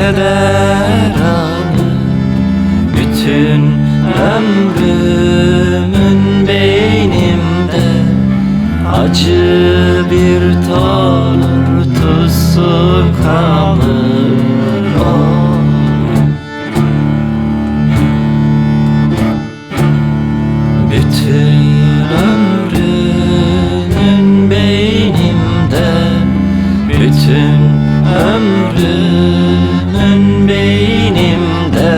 keder alır. Bütün ömrümün beynimde acı bir tortusu kalır. Bütün ömrümün beynimde, bütün ömrümün beynimde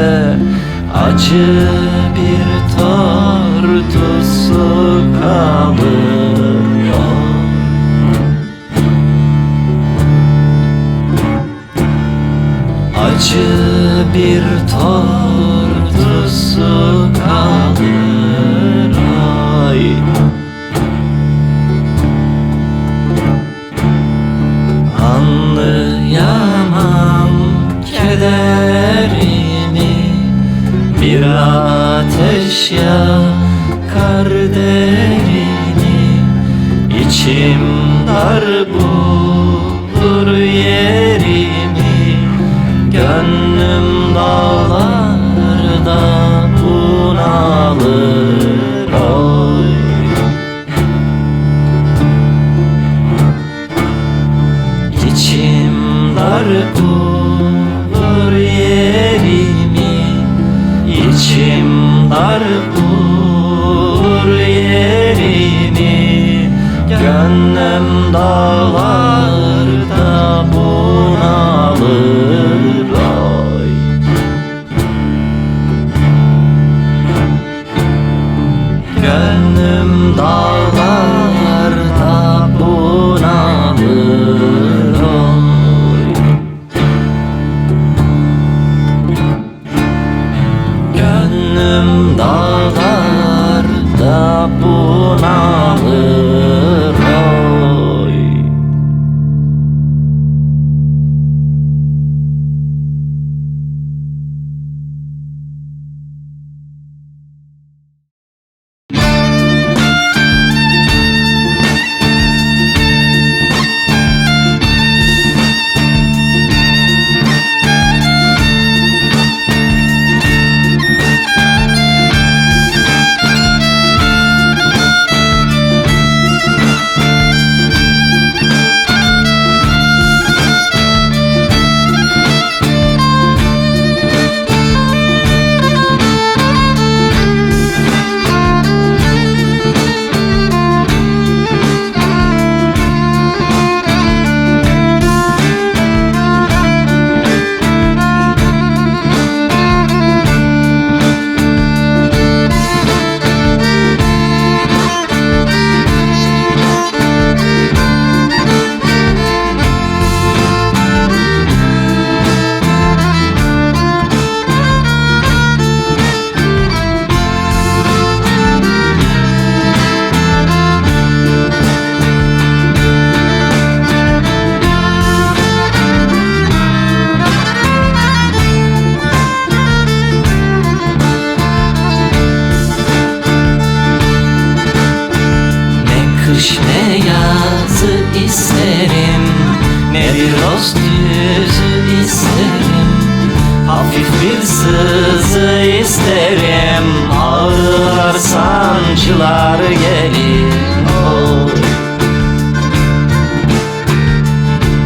acı bir tortusu kalır. Acı bir tortusu kalır. Ay. Anlayamam kederimi, bir ateş yakar derini. İçim dar bulur yerimi, gönlüm dağlarda bunalır. Oy. İçim dar bulur yerimi, içim dar bulur yerimi, gönlüm dağlarda bunalır. Oy. Gönlüm dağlarda bunalır. Oy. Gönlüm dağlarda bunalır. Oy. Kış ne yazı isterim, ne bir dost yüzü isterim. Hafif bir sızı isterim, ağrılar sancılar gelir. Oy.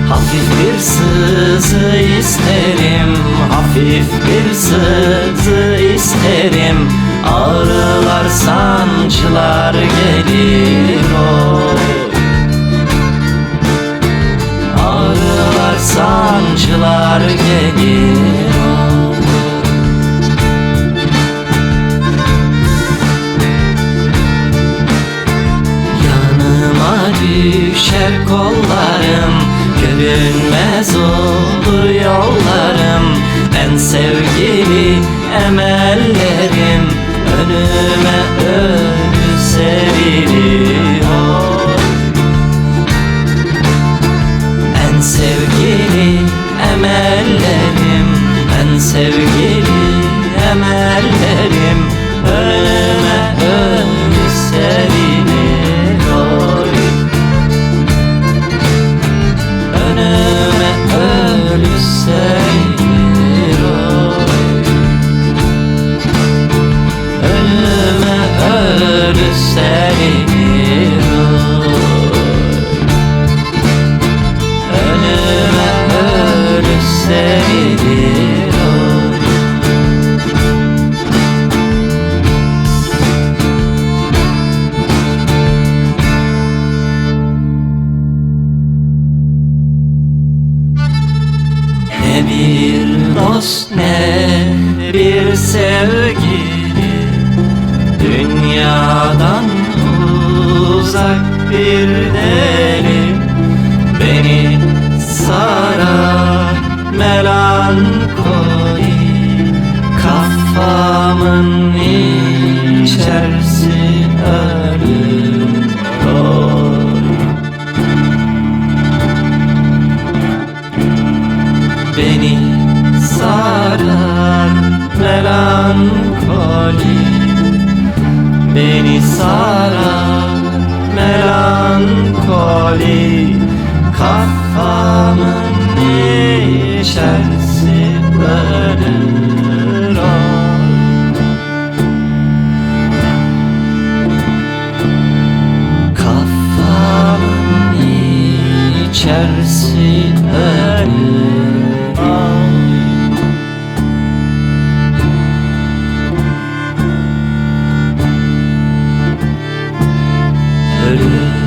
Hafif bir sızı isterim, hafif bir sızı isterim. Ağrılar sancılar gelir. Oy. Ağrılar sancılar gelir. Oy. Yanıma düşer kollarım, görünmez olur yollarım. En sevgili emellerim önüme ölü seriliyor. En sevgili emellerim, en sevgili emellerim önüme ölü seriliyor. Önüme ölü seriliyor. seviyor. Ne bir dost ne bir sevgili, dünyadan uzak bir deli, beni sarar melankoli, kafamın içerisi ölüyor. Beni sarar melankoli, beni sarar melankoli, kafamın içerisi ölür. Kafamın içerisi ölür. Ölür.